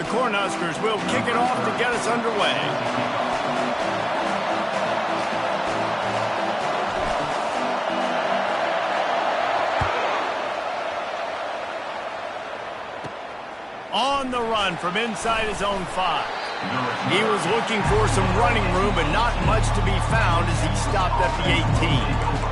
Cornhuskers will kick it off to get us underway. On the run from inside his own 5. He was looking for some running room, but not much to be found as he stopped at the 18.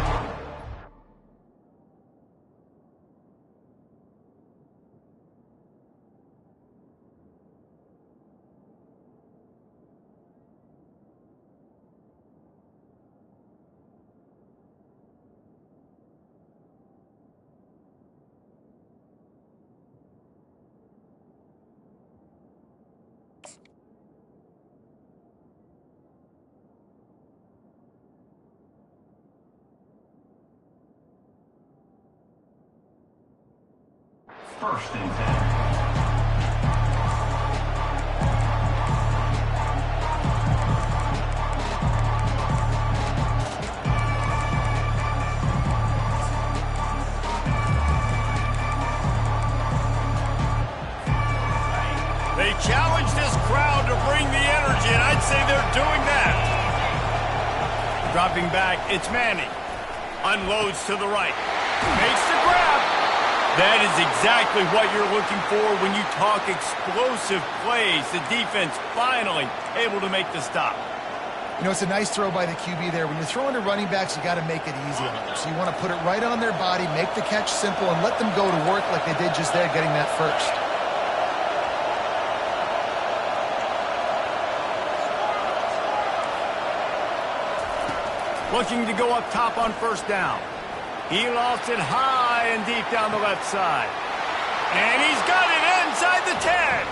First and 10. They challenge this crowd to bring the energy, and I'd say they're doing that. Dropping back, it's Manning. Unloads to the right. Makes the grab. That is exactly what you're looking for when you talk explosive plays. The defense finally able to make the stop. You know, it's a nice throw by the QB there. When you're throwing to running backs, you got to make it easy on them. So you want to put it right on their body, make the catch simple, and let them go to work like they did just there, getting that first. Looking to go up top on first down. He lost it high and deep down the left side. And he's got it inside the 10.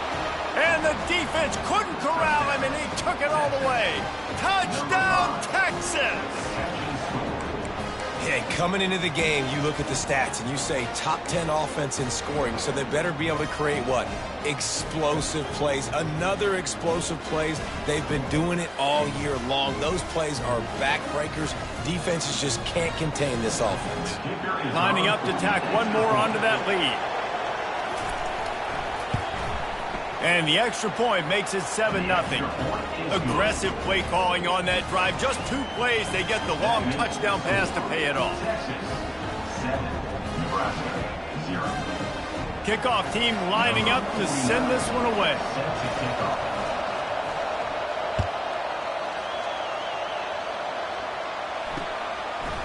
And the defense couldn't corral him, and he took it all the way. Touchdown, Texas! Hey, coming into the game, you look at the stats and you say top 10 offense in scoring, so they better be able to create what? Explosive plays. Another explosive plays. They've been doing it all year long. Those plays are backbreakers. Defenses just can't contain this offense. Lining up to tack one more onto that lead. And the extra point makes it 7-0. Aggressive play calling on that drive. Just 2 plays, they get the long touchdown pass to pay it off. Kickoff team lining up to send this one away.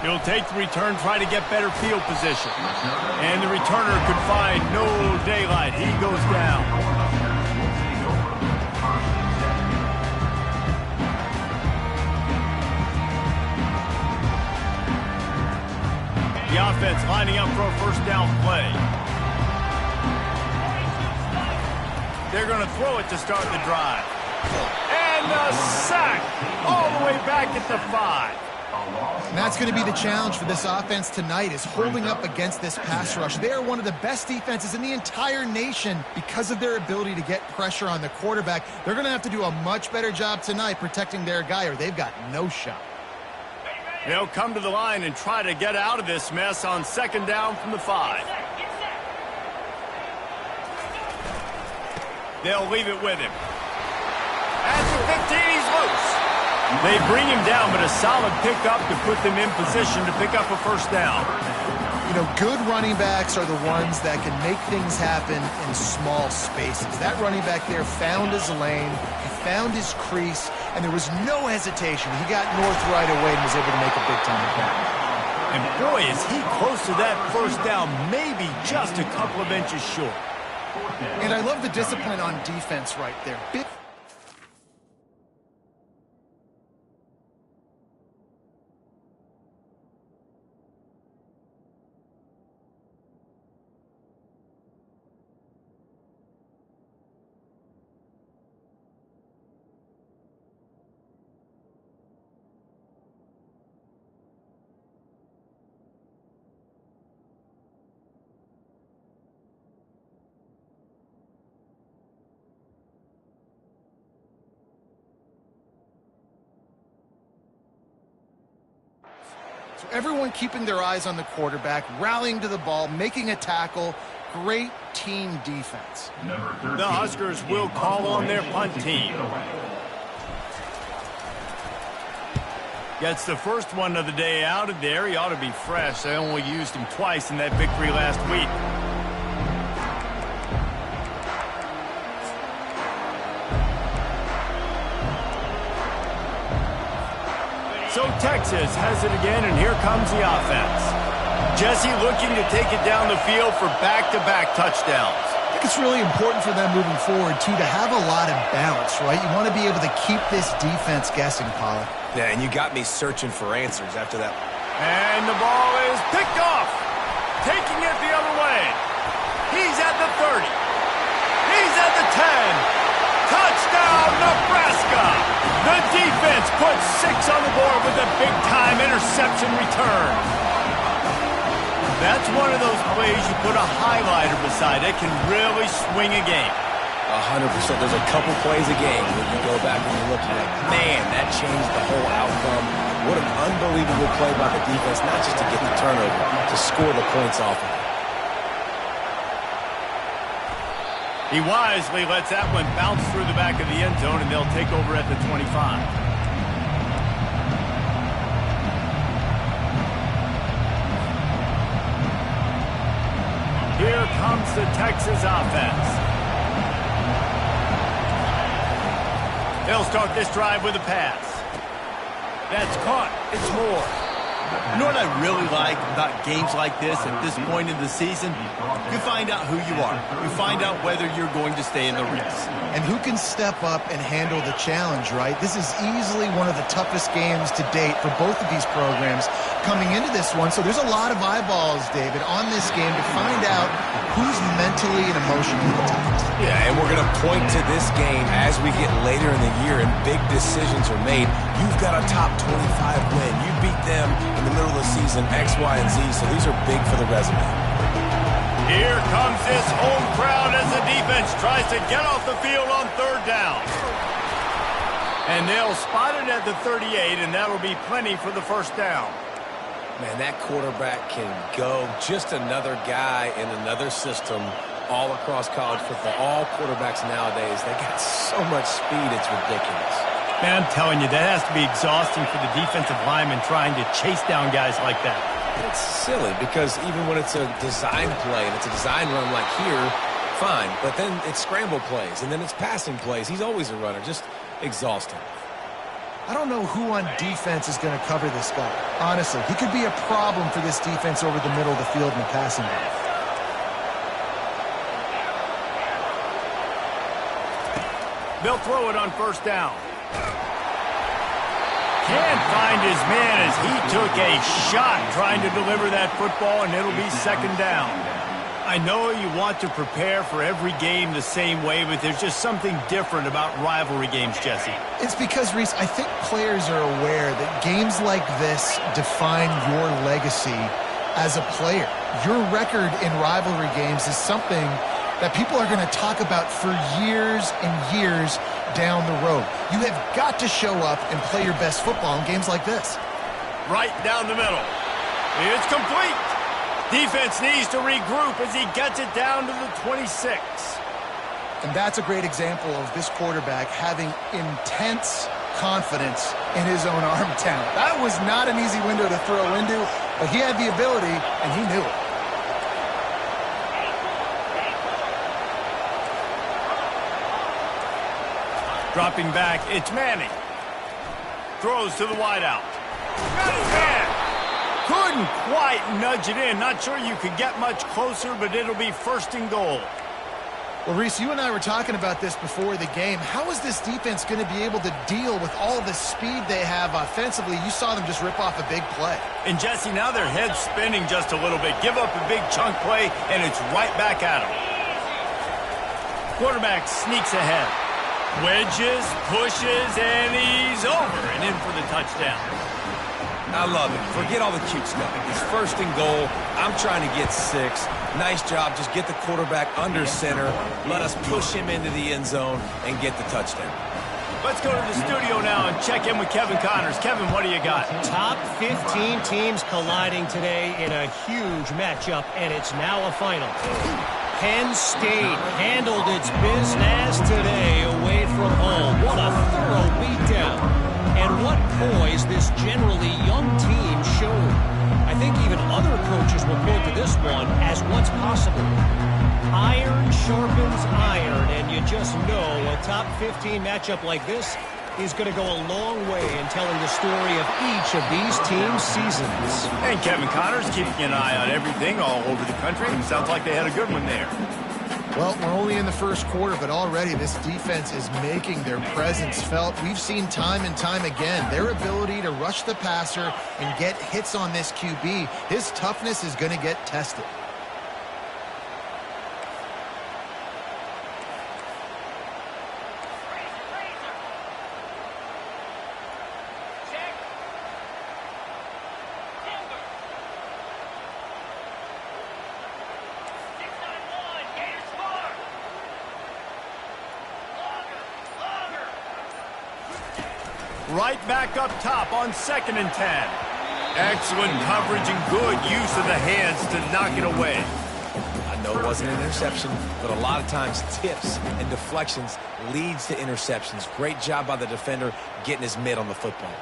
He'll take the return, try to get better field position. And the returner could find no daylight. He goes down. The offense lining up for a first down play. They're going to throw it to start the drive. And a sack all the way back at the 5. And that's going to be the challenge for this offense tonight, is holding up against this pass rush. They are one of the best defenses in the entire nation because of their ability to get pressure on the quarterback. They're going to have to do a much better job tonight protecting their guy, or they've got no shot. They'll come to the line and try to get out of this mess on second down from the 5. They'll leave it with him. At the 15, he's loose. They bring him down, but a solid pickup to put them in position to pick up a first down. You know, good running backs are the ones that can make things happen in small spaces. That running back there found his lane, he found his crease, and there was no hesitation. He got north right away and was able to make a big-time play. And boy, is he close to that first down, maybe just a couple of inches short. And I love the discipline on defense right there. So everyone keeping their eyes on the quarterback, rallying to the ball, making a tackle. Great team defense. The Huskers will call on their punt team. Gets the first one of the day out of there. He ought to be fresh. They only used him twice in that victory last week. So Texas has it again, and here comes the offense. Jesse looking to take it down the field for back-to-back touchdowns. I think it's really important for them moving forward, too, to have a lot of balance, right? You want to be able to keep this defense guessing, Pollard. Yeah, and you got me searching for answers after that. And the ball is picked off. Taking it the other way. He's at the 30. He's at the 10. Touchdown, Nebraska! The defense puts 6 on the board with a big-time interception return. That's one of those plays you put a highlighter beside it, can really swing a game. 100%. There's a couple plays a game that you go back and you look at it. Man, that changed the whole outcome. What an unbelievable play by the defense, not just to get the turnover, to score the points off of it. He wisely lets that one bounce through the back of the end zone, and they'll take over at the 25. Here comes the Texas offense. They'll start this drive with a pass. That's caught. It's Moore. You know what I really like about games like this at this point in the season? You find out who you are. You find out whether you're going to stay in the race. And who can step up and handle the challenge, right? This is easily one of the toughest games to date for both of these programs coming into this one. So there's a lot of eyeballs, David, on this game to find out who's mentally and emotionally the toughest. Yeah, and we're going to point to this game as we get later in the year and big decisions are made. You've got a top 25 win. You beat them in the middle of the season, X, Y, and Z, so these are big for the resume. Here comes this home crowd as the defense tries to get off the field on third down. And they'll spot it at the 38, and that'll be plenty for the first down. Man, that quarterback can go. Just another guy in another system all across college football. All quarterbacks nowadays, they got so much speed, it's ridiculous. Man, I'm telling you, that has to be exhausting for the defensive lineman trying to chase down guys like that. It's silly because even when it's a design play and it's a design run like here, fine. But then it's scramble plays and then it's passing plays. He's always a runner, just exhausting. I don't know who on defense is going to cover this guy. Honestly, he could be a problem for this defense over the middle of the field in the passing game. They'll throw it on first down. Can't find his man as he took a shot trying to deliver that football, and it'll be second down. I know you want to prepare for every game the same way, but there's just something different about rivalry games, Jesse. It's because, Reese, I think players are aware that games like this define your legacy as a player. Your record in rivalry games is something that people are going to talk about for years and years down the road. You have got to show up and play your best football in games like this. Right down the middle. It's complete. Defense needs to regroup as he gets it down to the 26. And that's a great example of this quarterback having intense confidence in his own arm talent. That was not an easy window to throw into, but he had the ability, and he knew it. Dropping back, it's Manning. Throws to the wideout. Got his hand. Couldn't quite nudge it in. Not sure you could get much closer, but it'll be first and goal. Well, Reese, you and I were talking about this before the game. How is this defense going to be able to deal with all the speed they have offensively? You saw them just rip off a big play. And, Jesse, now their head's spinning just a little bit. Give up a big chunk play, and it's right back at them. Quarterback sneaks ahead. Wedges, pushes, and he's over and in for the touchdown. I love it. Forget all the cute stuff. It's first and goal. I'm trying to get 6. Nice job. Just get the quarterback under center. Let us push him into the end zone and get the touchdown. Let's go to the studio now and check in with Kevin Connors. Kevin, what do you got? Top 15 teams colliding today in a huge matchup, and it's now a final. Penn State handled its business today away from home. What a thorough beatdown. And what poise this generally young team showed. I think even other coaches will point to this one as what's possible. Iron sharpens iron, and you just know a top 15 matchup like this is going to go a long way in telling the story of each of these teams' seasons. And Kevin Connor's keeping an eye on everything all over the country. Sounds like they had a good one there. Well, we're only in the first quarter, but already this defense is making their presence felt. We've seen time and time again their ability to rush the passer and get hits on this QB. His toughness is going to get tested. Right back up top on 2nd and 10. Excellent coverage and good use of the hands to knock it away. I know it wasn't an interception, but a lot of times tips and deflections leads to interceptions. Great job by the defender getting his mitt on the football.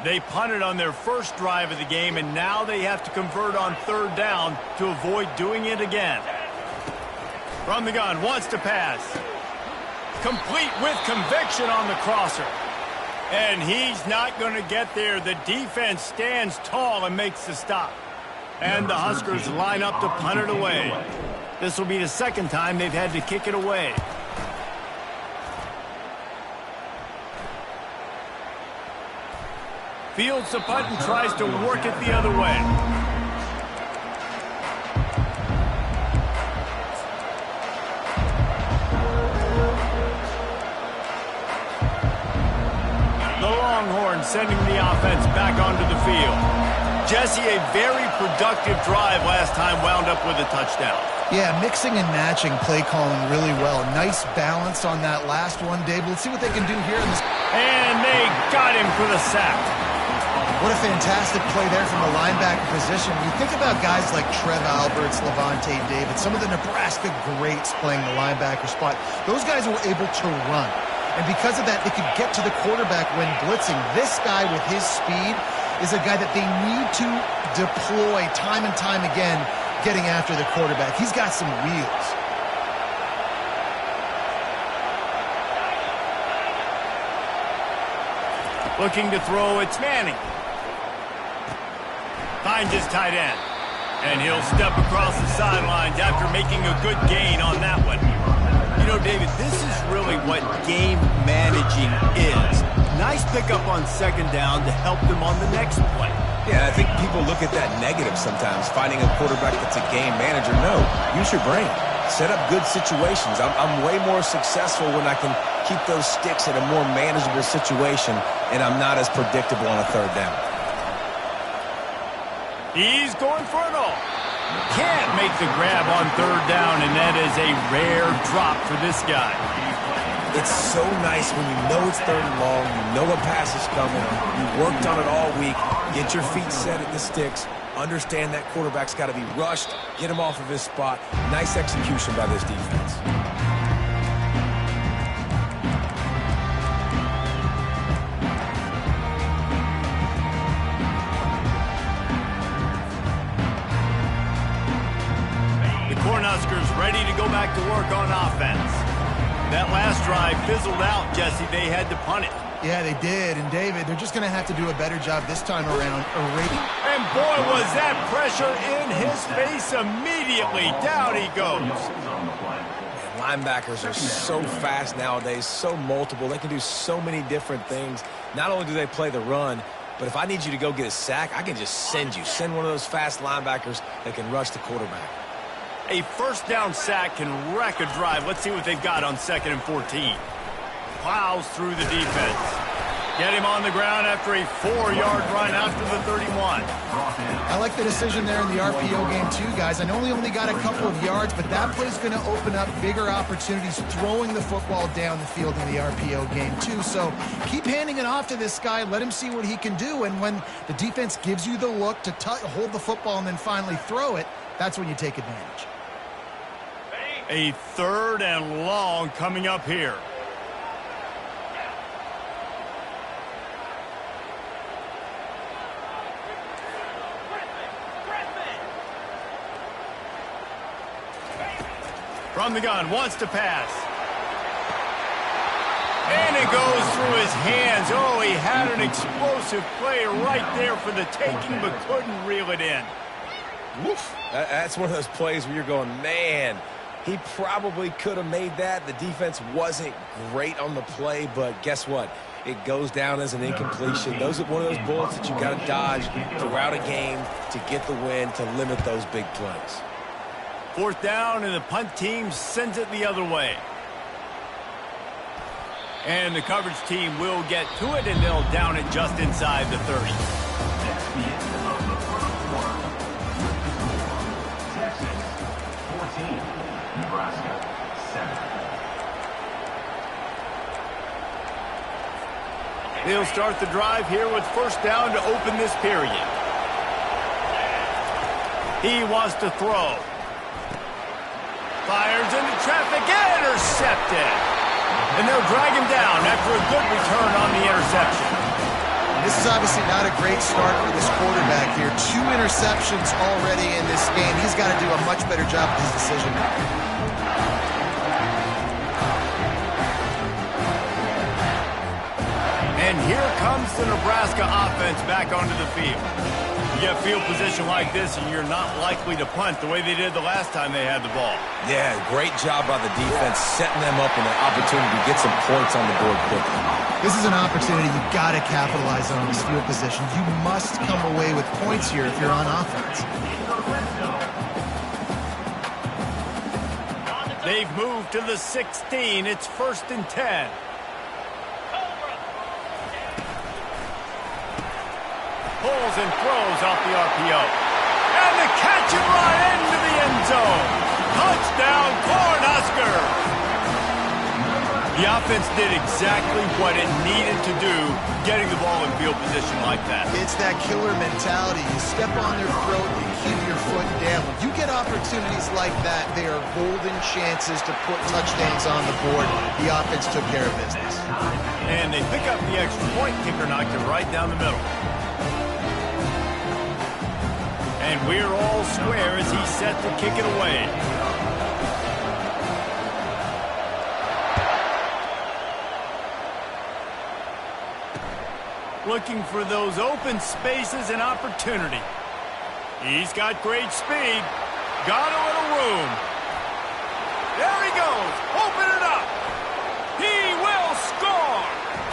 They punted on their first drive of the game, and now they have to convert on 3rd down to avoid doing it again. From the gun, wants to pass. Complete with conviction on the crosser. And he's not going to get there. The defense stands tall and makes the stop. And the Huskers line up to punt it away. This will be the 2nd time they've had to kick it away. Fields the punt and tries to work it the other way. Longhorns sending the offense back onto the field. Jesse, a very productive drive last time wound up with a touchdown. Yeah, mixing and matching play calling really well. Nice balance on that last one, Dave. Let's see what they can do here in this. And they got him for the sack. What a fantastic play there from the linebacker position. You think about guys like Trev Alberts, Levante David, some of the Nebraska greats playing the linebacker spot. Those guys were able to run. And because of that, they could get to the quarterback when blitzing. This guy with his speed is a guy that they need to deploy time and time again getting after the quarterback. He's got some wheels. Looking to throw, it's Manning. Finds his tight end. And he'll step across the sidelines after making a good gain on that one. You know, David, this is really what game managing is. Nice pickup on 2nd down to help them on the next play. Yeah, I think people look at that negative sometimes, finding a quarterback that's a game manager. No, use your brain. Set up good situations. I'm way more successful when I can keep those sticks in a more manageable situation, and I'm not as predictable on a 3rd down. He's going for it all. Can't make the grab on 3rd down, and that is a rare drop for this guy. It's so nice when you know it's 3rd and long, you know a pass is coming, you worked on it all week, get your feet set at the sticks, understand that quarterback's got to be rushed, get him off of his spot. Nice execution by this defense. Cornhuskers ready to go back to work on offense. That last drive fizzled out, Jesse. They had to punt it. Yeah, they did. And, David, they're just going to have to do a better job this time around. And, boy, was that pressure in his face immediately. Down he goes. Linebackers are so fast nowadays, so multiple. They can do so many different things. Not only do they play the run, but if I need you to go get a sack, I can just send you. Send one of those fast linebackers that can rush the quarterback. A 1st down sack can wreck a drive. Let's see what they've got on 2nd and 14. Plows through the defense. Get him on the ground after a 4-yard run after the 31. I like the decision there in the RPO game too, guys. I know he only got a couple of yards, but that play's going to open up bigger opportunities throwing the football down the field in the RPO game too. So keep handing it off to this guy. Let him see what he can do. And when the defense gives you the look to hold the football and then finally throw it, that's when you take advantage. A 3rd and long coming up here. From the gun, wants to pass. And it goes through his hands. Oh, he had an explosive play right there for the taking, but couldn't reel it in. Woof. That's one of those plays where you're going, man, he probably could have made that. The defense wasn't great on the play, but guess what? It goes down as an incompletion. Those are one of those bullets that you got to dodge throughout a game to get the win, to limit those big plays. 4th down, and the punt team sends it the other way. And the coverage team will get to it, and they'll down it just inside the 30. Texas 14, Nebraska 7. They'll start the drive here with 1st down to open this period. He wants to throw. Fires into traffic, intercepted. And they'll drag him down after a good return on the interception. This is obviously not a great start for this quarterback here. 2 interceptions already in this game. He's got to do a much better job with his decision making. And here comes the Nebraska offense back onto the field. You get field position like this, and you're not likely to punt the way they did the last time they had the ball. Yeah, great job by the defense, setting them up in an opportunity to get some points on the board quickly. This is an opportunity you've got to capitalize on this field position. You must come away with points here if you're on offense. They've moved to the 16. It's 1st and 10. Pulls and throws off the RPO. And the catch and run into the end zone. Touchdown, Cornhuskers! The offense did exactly what it needed to do, getting the ball in field position like that. It's that killer mentality. You step on their throat, you keep your foot down. When you get opportunities like that, they are golden chances to put touchdowns on the board. The offense took care of business. And they pick up the extra point. Kicker knocked it right down the middle. And we're all square as he's set to kick it away. Looking for those open spaces and opportunity. He's got great speed. Got a little room. There he goes. Open it up. He will score.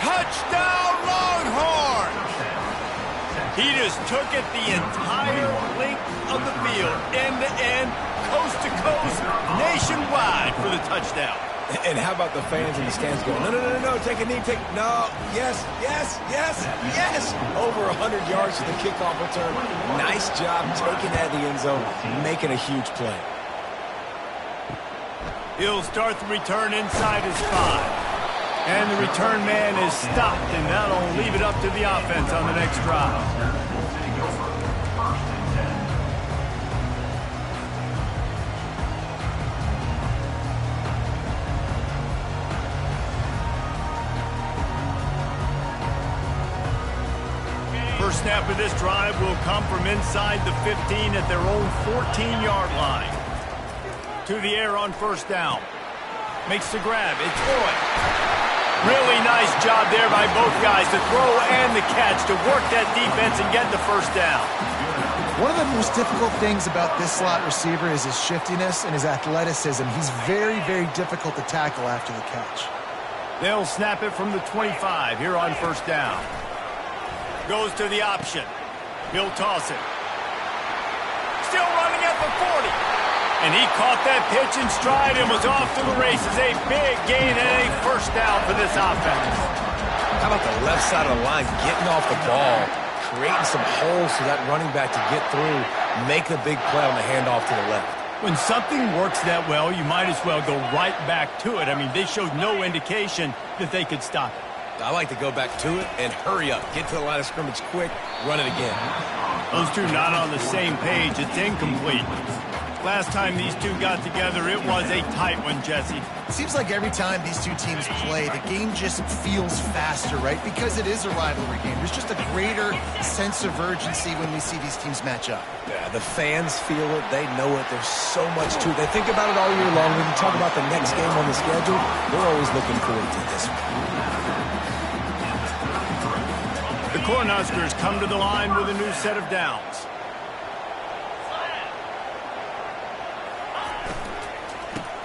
Touchdown, Longhorns. He just took it the entire length of the field, end to end, coast to coast, nationwide for the touchdown. And how about the fans in the stands going, no, no, no, no, take a knee, no, yes, yes, yes, yes. Over 100 yards to the kickoff return. Nice job taking that in the end zone, making a huge play. He'll start the return inside his 5. And the return man is stopped, and that'll leave it up to the offense on the next drive. First snap of this drive will come from inside the 15 at their own 14-yard line. To the air on 1st down. Makes the grab. It's Boyd. Really nice job there by both guys to throw and the catch to work that defense and get the 1st down. One of the most difficult things about this slot receiver is his shiftiness and his athleticism. He's very, very difficult to tackle after the catch. They'll snap it from the 25 here on 1st down. Goes to the option. He'll toss it. Still running at the 40. And he caught that pitch in stride and was off to the races. A big gain and a 1st down for this offense. How about the left side of the line, getting off the ball, creating some holes for that running back to get through, make a big play on the handoff to the left. When something works that well, you might as well go right back to it. I mean, they showed no indication that they could stop it. I like to go back to it and hurry up. Get to the line of scrimmage quick, run it again. Those two not on the same page. It's incomplete. Last time these two got together, it was a tight one, Jesse. It seems like every time these two teams play, the game just feels faster, right? Because it is a rivalry game. There's just a greater sense of urgency when we see these teams match up. Yeah, the fans feel it. They know it. There's so much to it. They think about it all year long. When you talk about the next game on the schedule, they're always looking forward to this one. The Cornhuskers come to the line with a new set of downs.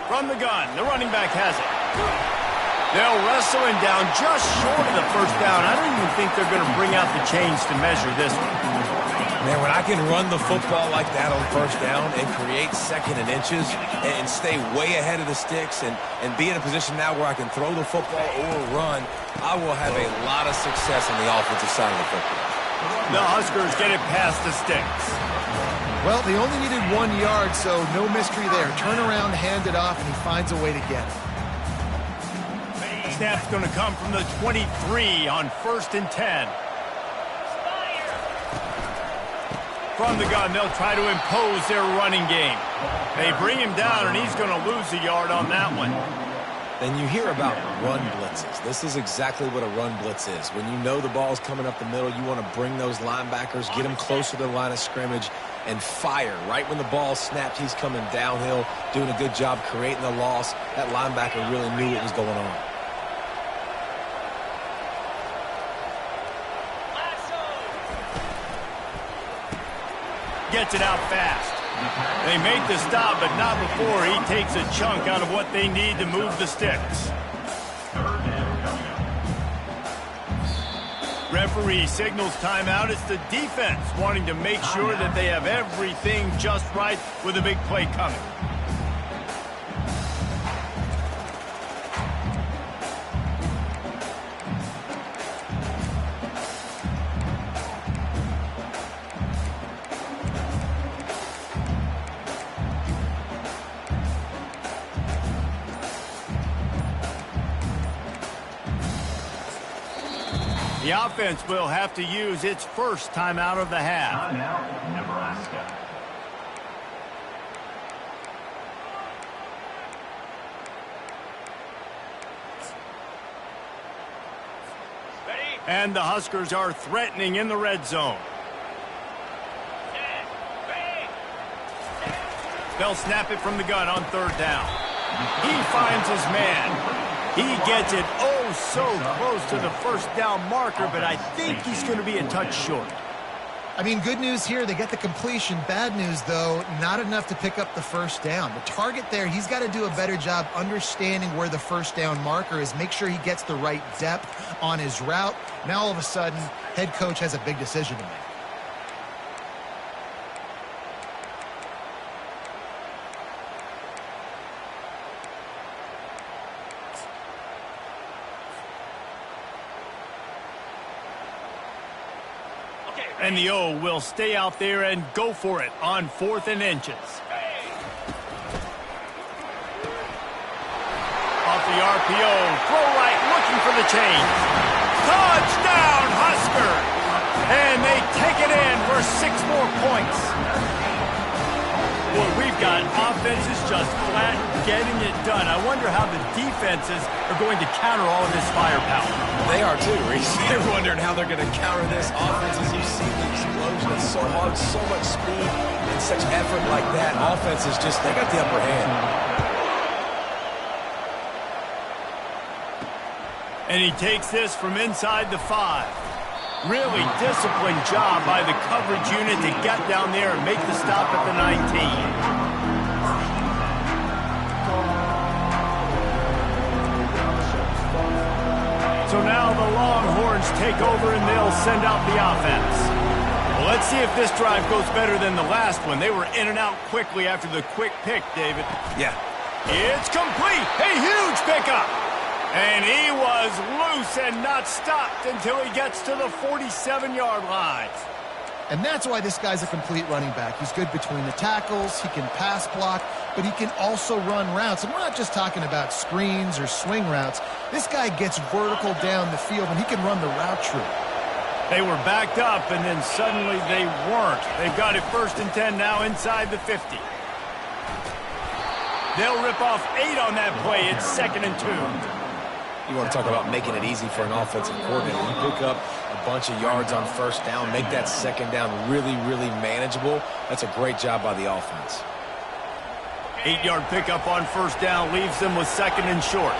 From the gun, the running back has it. They'll wrestle him down just short of the first down. I don't even think they're going to bring out the chains to measure this one. Man, when I can run the football like that on first down and create second and inches and stay way ahead of the sticks and be in a position now where I can throw the football or run, I will have a lot of success on the offensive side of the football. The Huskers get it past the sticks. Well, they only needed 1 yard, so no mystery there. Turn around, hand it off, and he finds a way to get it. Snap's going to come from the 23 on 1st and 10. From the gun, they'll try to impose their running game. They bring him down, and he's going to lose a yard on that one. Then you hear about run blitzes. This is exactly what a run blitz is. When you know the ball's coming up the middle, you want to bring those linebackers, get them closer to the line of scrimmage, and fire. Right when the ball snapped, he's coming downhill, doing a good job creating the loss. That linebacker really knew what was going on. Gets it out fast. They make the stop, but not before he takes a chunk out of what they need to move the sticks. Referee signals timeout. It's the defense wanting to make sure that they have everything just right with a big play coming. The offense will have to use its first timeout of the half. Timeout, Nebraska. And the Huskers are threatening in the red zone. They'll snap it from the gun on 3rd down. He finds his man. He gets it oh so close to the first down marker, but I think he's going to be a touch short. I mean, good news here, they get the completion. Bad news, though, not enough to pick up the first down. The target there, he's got to do a better job understanding where the first down marker is, make sure he gets the right depth on his route. Now, all of a sudden, head coach has a big decision to make. And the O will stay out there and go for it on 4th and inches. Off the RPO, throw right, looking for the change. Touchdown, Husker! And they take it in for 6 more points. Well, we've got offenses just flat getting it done. I wonder how the defenses are going to counter all of this firepower. They are too, Reese. They're wondering how they're going to counter this offense. As you see the explosion, it's so hard, so much speed, and such effort like that. Offense is just, they got the upper hand. And he takes this from inside the 5. Really disciplined job by the coverage unit to get down there and make the stop at the 19. So now the Longhorns take over and they'll send out the offense. Well, let's see if this drive goes better than the last one. They were in and out quickly after the quick pick, David. Yeah. It's complete. A huge pickup. And he was loose and not stopped until he gets to the 47-yard line. And that's why this guy's a complete running back. He's good between the tackles, he can pass block, but he can also run routes. And we're not just talking about screens or swing routes. This guy gets vertical down the field, and he can run the route tree. They were backed up, and then suddenly they weren't. They've got it 1st and 10 now inside the 50. They'll rip off 8 on that play. It's 2nd and 2. You want to talk about making it easy for an offensive coordinator. You pick up a bunch of yards on 1st down, make that 2nd down really, really manageable. That's a great job by the offense. 8-yard pickup on 1st down leaves them with 2nd and short.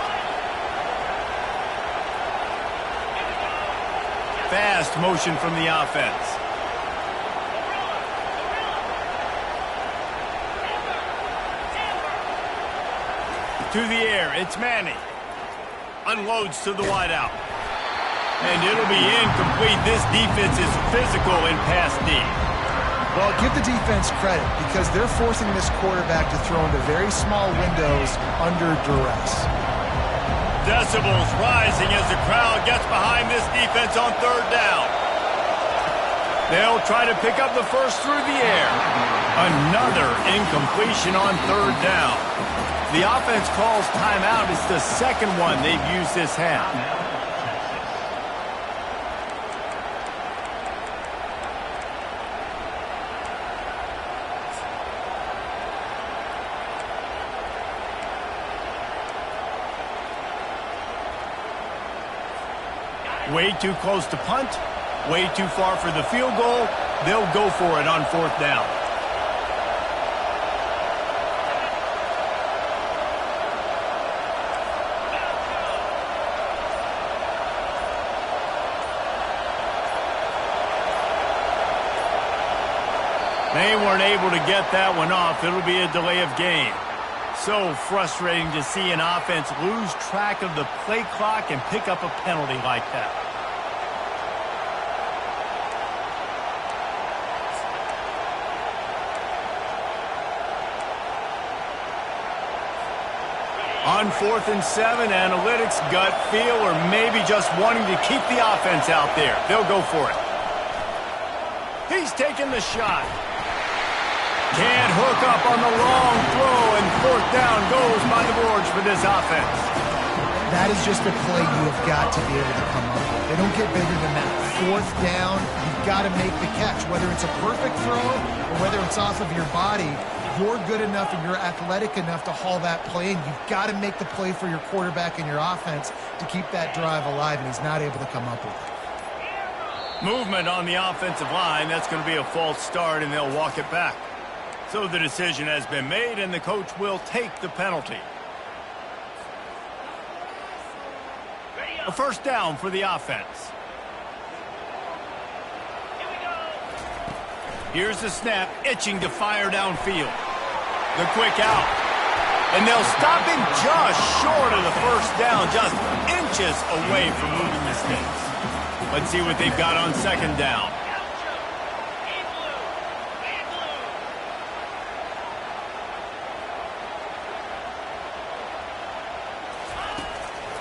Fast motion from the offense. To the air, it's Manning. Unloads to the wideout. And it'll be incomplete. This defense is physical in pass D. Well, give the defense credit because they're forcing this quarterback to throw into very small windows under duress. Decibels rising as the crowd gets behind this defense on 3rd down. They'll try to pick up the first through the air. Another incompletion on 3rd down. The offense calls timeout. It's the 2nd one they've used this half. Way too close to punt, way too far for the field goal. They'll go for it on 4th down. They weren't able to get that one off. It'll be a delay of game. So frustrating to see an offense lose track of the play clock and pick up a penalty like that. On 4th and 7, analytics, gut feel, or maybe just wanting to keep the offense out there. They'll go for it. He's taking the shot. Can't hook up on the long throw, and 4th down goes by the boards for this offense. That is just a play you have got to be able to come up with. They don't get bigger than that. 4th down, you've got to make the catch. Whether it's a perfect throw or whether it's off of your body, you're good enough and you're athletic enough to haul that play, and you've got to make the play for your quarterback and your offense to keep that drive alive, and he's not able to come up with it. Movement on the offensive line. That's going to be a false start, and they'll walk it back. So the decision has been made, and the coach will take the penalty. A 1st down for the offense. Here's the snap, itching to fire downfield. The quick out. And they'll stop him just short of the 1st down, just inches away from moving the sticks. Let's see what they've got on 2nd down.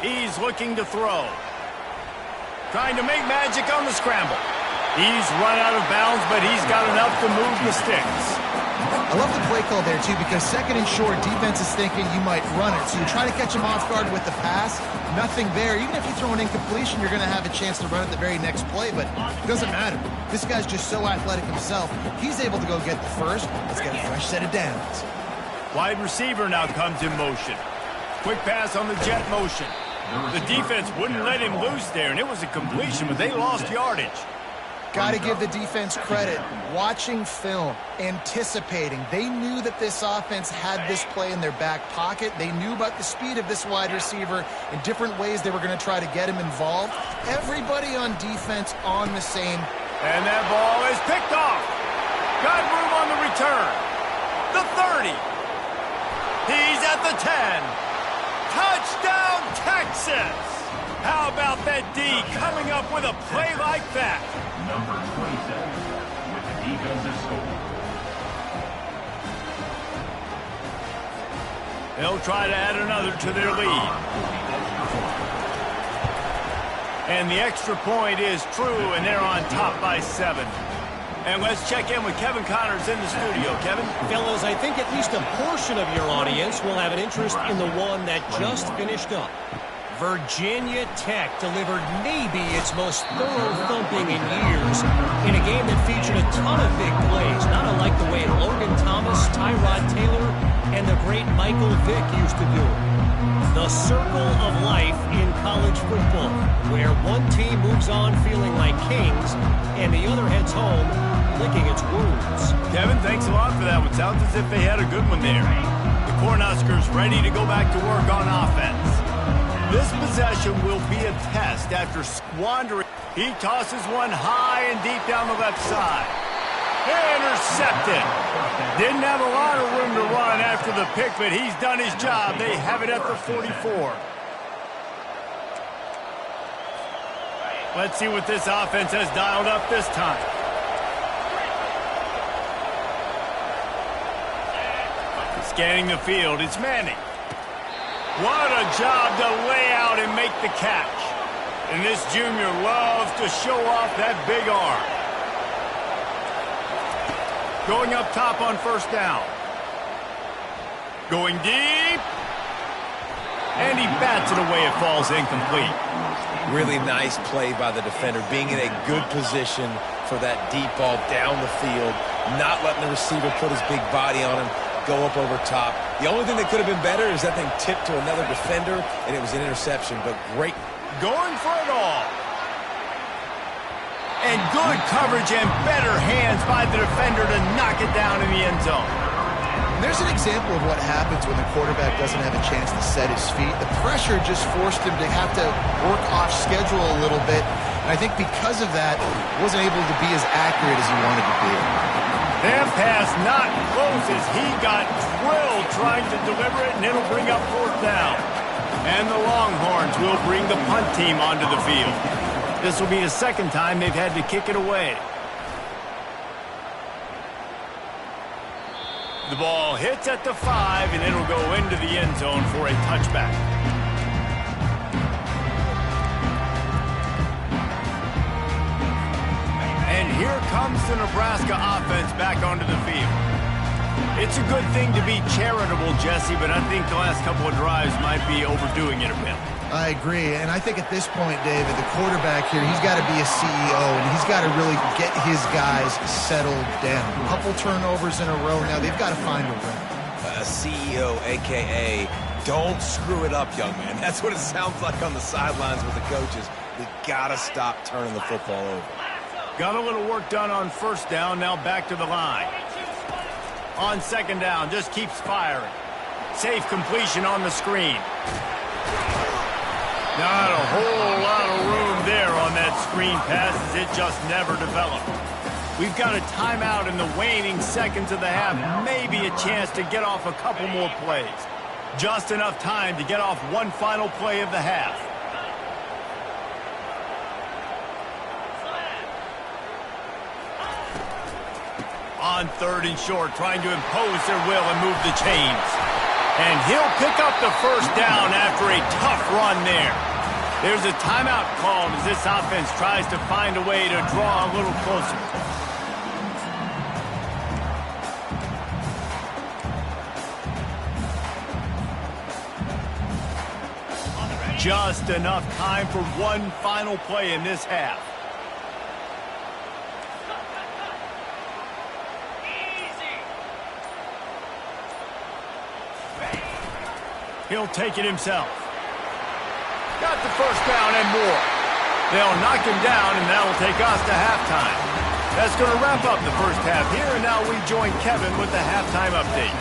He's looking to throw. Trying to make magic on the scramble. He's run out of bounds, but he's got enough to move the sticks. I love the play call there, too, because 2nd and short, defense is thinking you might run it. So you try to catch him off guard with the pass, nothing there. Even if you throw an incompletion, you're going to have a chance to run it the very next play, but it doesn't matter. This guy's just so athletic himself. He's able to go get the first. Let's get a fresh set of downs. Wide receiver now comes in motion. Quick pass on the jet motion. The defense wouldn't let him loose there, and it was a completion, but they lost yardage. Got to give the defense credit. Watching film, anticipating. They knew that this offense had this play in their back pocket. They knew about the speed of this wide receiver in different ways they were going to try to get him involved. Everybody on defense on the same. And that ball is picked off. Got room on the return. The 30. He's at the 10. Touchdown, Texas! How about that D coming up with a play like that? Number 27 with the defensive score. They'll try to add another to their lead. And the extra point is true, and they're on top by 7. And let's check in with Kevin Connors in the studio. Kevin? Fellas, I think at least a portion of your audience will have an interest in the one that just finished up. Virginia Tech delivered maybe its most thorough thumping in years in a game that featured a ton of big plays, not unlike the way Logan Thomas, Tyrod Taylor, and the great Michael Vick used to do it. The circle of life in college football, where one team moves on feeling like kings and the other heads home licking its wounds. Kevin, thanks a lot for that one. Sounds as if they had a good one there. The Cornhuskers ready to go back to work on offense. This possession will be a test after squandering. He tosses one high and deep down the left side. Intercepted. Didn't have a lot of room to run after the pick, but he's done his job. They have it at the 44. Let's see what this offense has dialed up this time. Scanning the field, it's Manning. What a job to lay out and make the catch. And this junior loves to show off that big arm. Going up top on first down. Going deep. And he bats it away. It falls incomplete. Really nice play by the defender, being in a good position for that deep ball down the field, not letting the receiver put his big body on him, go up over top. The only thing that could have been better is that thing tipped to another defender, and it was an interception, but great. Going for it all. And good coverage and better hands by the defender to knock it down in the end zone. There's an example of what happens when the quarterback doesn't have a chance to set his feet. The pressure just forced him to have to work off schedule a little bit. And I think because of that, wasn't able to be as accurate as he wanted to be. That pass not close as he got drilled trying to deliver it, and it'll bring up fourth down. And the Longhorns will bring the punt team onto the field. This will be the second time they've had to kick it away. The ball hits at the 5, and it'll go into the end zone for a touchback. And here comes the Nebraska offense back onto the field. It's a good thing to be charitable, Jesse, but I think the last couple of drives might be overdoing it a bit. I agree, and I think at this point, David, the quarterback here, he's got to be a CEO, and he's got to really get his guys settled down. A couple turnovers in a row now. They've got to find a rhythm. A CEO, a.k.a. don't screw it up, young man. That's what it sounds like on the sidelines with the coaches. We got to stop turning the football over. Got a little work done on first down, now back to the line. On second down, just keeps firing. Safe completion on the screen. Not a whole lot of room there on that screen pass as it just never developed. We've got a timeout in the waning seconds of the half. Maybe a chance to get off a couple more plays. Just enough time to get off one final play of the half. On third and short, trying to impose their will and move the chains. And he'll pick up the first down after a tough run there. There's a timeout called as this offense tries to find a way to draw a little closer. Just enough time for one final play in this half. He'll take it himself. Got the first down and more. They'll knock him down, and that will take us to halftime. That's going to wrap up the first half here, and now we join Kevin with the halftime update.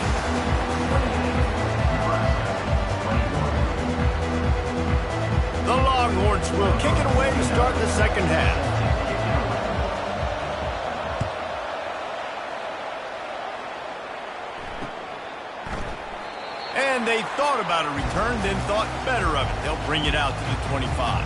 The Longhorns will kick it away to start the second half. And they thought about a return, then thought better of it. They'll bring it out to the 25.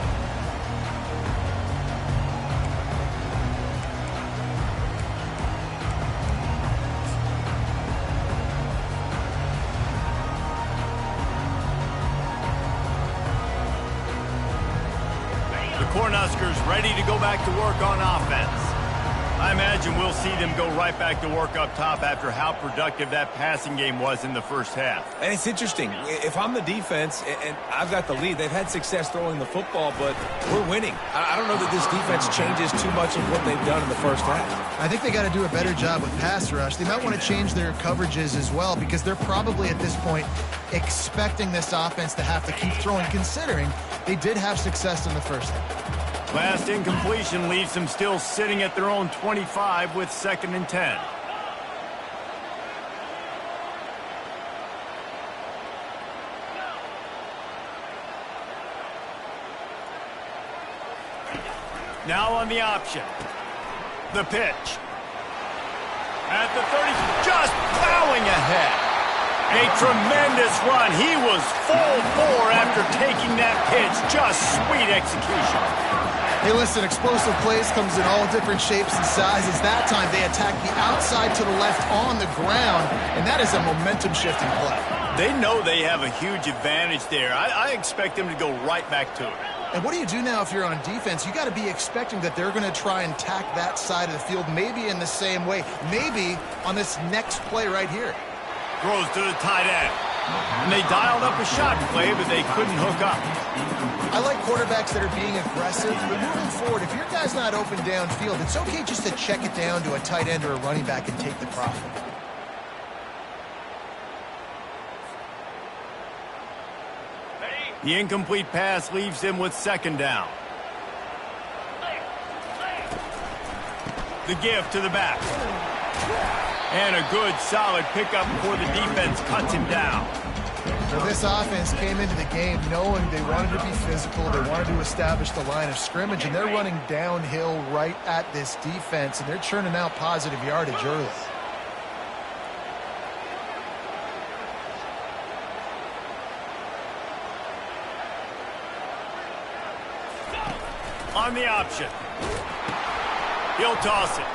Cornhuskers ready to go back to work on offense. I imagine we'll see them go right back to work up top after how productive that passing game was in the first half. And it's interesting. If I'm the defense and I've got the lead, they've had success throwing the football, but we're winning. I don't know that this defense changes too much of what they've done in the first half. I think they got to do a better job with pass rush. They might want to change their coverages as well because they're probably at this point expecting this offense to have to keep throwing, considering they did have success in the first half. Last incompletion leaves them still sitting at their own 25 with 2nd and 10. Now on the option. The pitch. At the 30, just plowing ahead. A tremendous run. He was full bore after taking that pitch. Just sweet execution. Hey, listen, explosive plays comes in all different shapes and sizes. That time they attacked the outside to the left on the ground, and that is a momentum-shifting play. They know they have a huge advantage there. I expect them to go right back to it. And what do you do now if you're on defense? You got to be expecting that they're going to try and tack that side of the field, maybe in the same way, maybe on this next play right here. Throws to the tight end. And they dialed up a shot play, but they couldn't hook up. I like quarterbacks that are being aggressive, but moving forward, if your guy's not open downfield, it's okay just to check it down to a tight end or a running back and take the profit. The incomplete pass leaves them with 2nd down. The give to the back. And a good, solid pickup before the defense cuts him down. So this offense came into the game knowing they wanted to be physical, they wanted to establish the line of scrimmage, and they're running downhill right at this defense, and they're churning out positive yardage early. On the option. He'll toss it.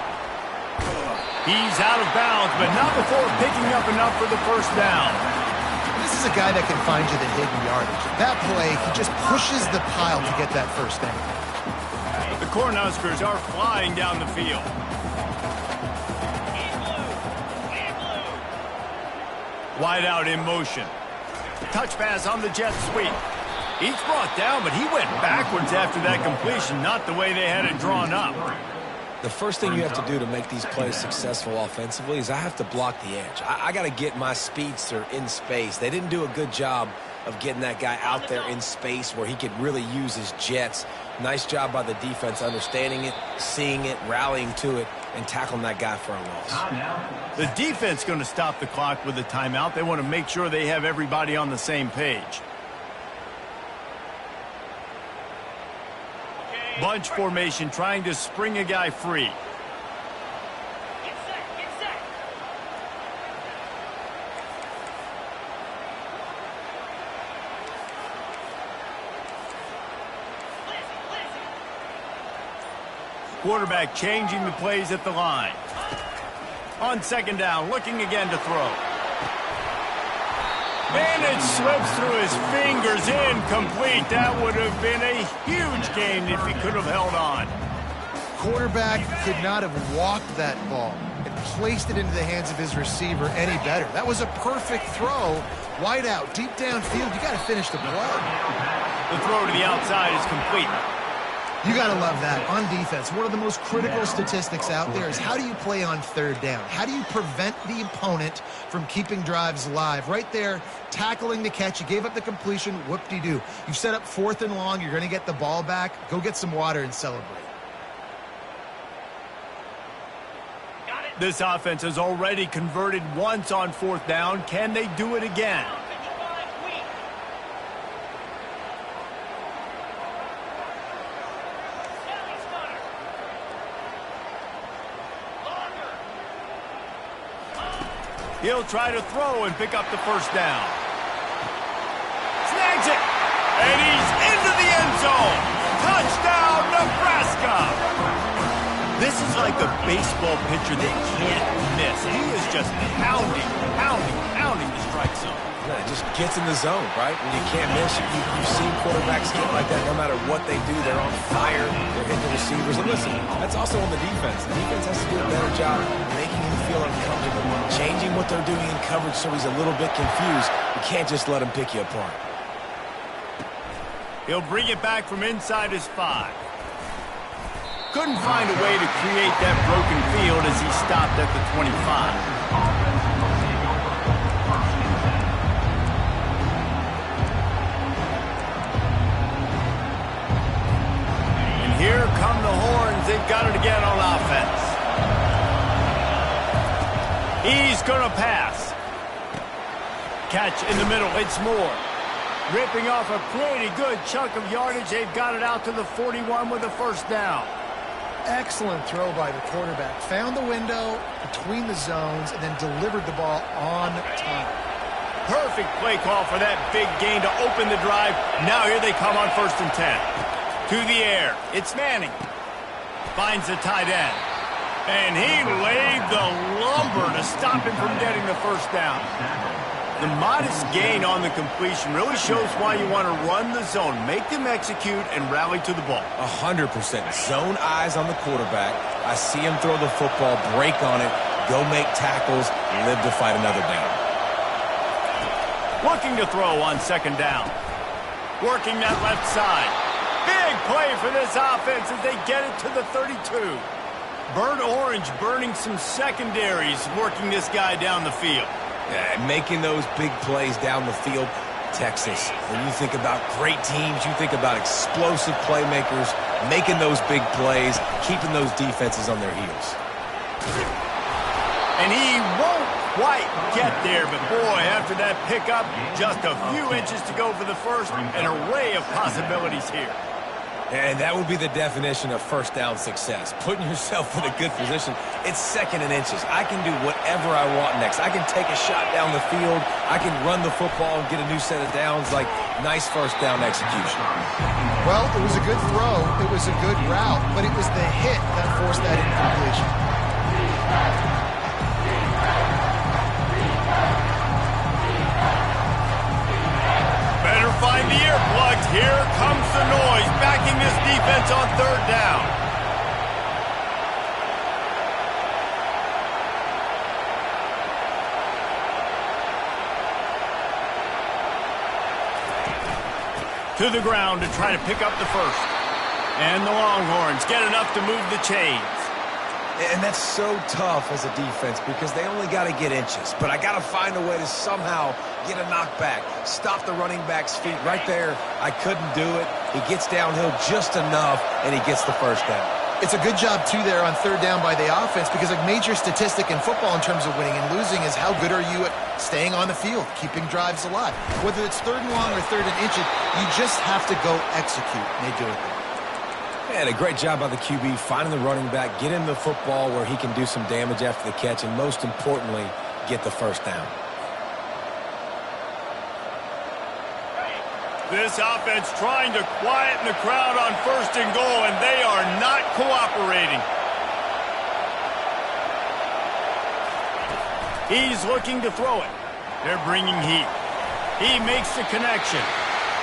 He's out of bounds, but not before picking up enough for the 1st down. This is a guy that can find you the hidden yardage. That play, he just pushes the pile to get that 1st down. The Cornhuskers are flying down the field. Wide out in motion. Touch pass on the jet sweep. He's brought down, but he went backwards after that completion, not the way they had it drawn up. The first thing you have to do to make these plays successful offensively is I have to block the edge. I got to get my speedster in space. They didn't do a good job of getting that guy out there in space where he could really use his jets. Nice job by the defense understanding it, seeing it, rallying to it, and tackling that guy for a loss. The defense going to stop the clock with a timeout. They want to make sure they have everybody on the same page. Bunch formation trying to spring a guy free. Quarterback changing the plays at the line. On 2nd down, looking again to throw. And it slips through his fingers, incomplete. That would have been a huge gain if he could have held on. Quarterback could not have walked that ball and placed it into the hands of his receiver any better. That was a perfect throw. Wide out, deep downfield. You got to finish the play. The throw to the outside is complete. You got to love that. On defense, one of the most critical statistics out there is how do you play on 3rd down? How do you prevent the opponent from keeping drives alive? Right there, tackling the catch. You gave up the completion. Whoop-de-doo. You've set up 4th and long. You're going to get the ball back. Go get some water and celebrate. This offense has already converted once on 4th down. Can they do it again? He'll try to throw and pick up the 1st down. Snags it! And he's into the end zone! Touchdown, Nebraska! This is like like a baseball pitcher that can't miss. He is just pounding the strike zone. Yeah, it just gets in the zone, right? When you can't miss, you've seen quarterbacks get like that no matter what they do. They're on fire. They're hitting the receivers. And listen, that's also on the defense. The defense has to do a better job making him feel uncomfortable, changing what they're doing in coverage so he's a little bit confused. You can't just let him pick you apart. He'll bring it back from inside his 5. Couldn't find a way to create that broken field as he stopped at the 25. Here come the horns. They've got it again on offense. He's going to pass. Catch in the middle. It's Moore. Ripping off a pretty good chunk of yardage. They've got it out to the 41 with a first down. Excellent throw by the quarterback. Found the window between the zones and then delivered the ball on time. Perfect play call for that big gain to open the drive. Now here they come on 1st and 10. To the air. It's Manning. Finds the tight end. And he laid the lumber to stop him from getting the first down. The modest gain on the completion really shows why you want to run the zone. Make them execute and rally to the ball. 100%. Zone eyes on the quarterback. I see him throw the football, break on it, go make tackles, live to fight another down. Looking to throw on 2nd down. Working that left side. Big play for this offense as they get it to the 32. Burnt Orange burning some secondaries, working this guy down the field. Yeah, making those big plays down the field. Texas, when you think about great teams, you think about explosive playmakers, making those big plays, keeping those defenses on their heels. And he won't quite get there, but boy, after that pickup, just a few inches to go for the first, an array of possibilities here. And that would be the definition of first down success. Putting yourself in a good position. It's 2nd and inches. I can do whatever I want next. I can take a shot down the field. I can run the football and get a new set of downs. Like, nice first down execution. Well, it was a good throw. It was a good route, but it was the hit that forced that incompletion. Better find the earplugs. Here comes the noise, backing this defense on 3rd down. To the ground to try to pick up the first. And the Longhorns get enough to move the chains. And that's so tough as a defense because they only got to get inches. But I got to find a way to somehow get a knockback, stop the running back's feet. Right there, I couldn't do it. He gets downhill just enough, and he gets the first down. It's a good job, too, there on 3rd down by the offense because a major statistic in football in terms of winning and losing is how good are you at staying on the field, keeping drives alive. Whether it's 3rd and long or 3rd and inches, you just have to go execute, and they do it there. And a great job by the QB, finding the running back, get him the football where he can do some damage after the catch, and most importantly, get the first down. This offense trying to quieten the crowd on 1st and goal, and they are not cooperating. He's looking to throw it. They're bringing heat. He makes the connection.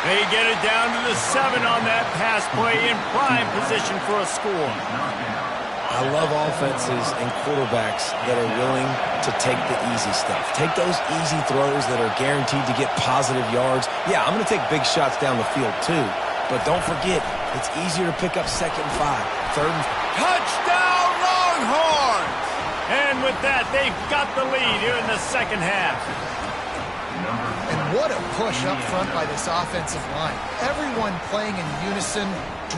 They get it down to the 7 on that pass play in prime position for a score. I love offenses and quarterbacks that are willing to take the easy stuff. Take those easy throws that are guaranteed to get positive yards. Yeah, I'm going to take big shots down the field too, but don't forget, it's easier to pick up 2nd and 5, 3rd and... Touchdown Longhorns! And with that, they've got the lead here in the 2nd half. And what a push up front by this offensive line. Everyone playing in unison,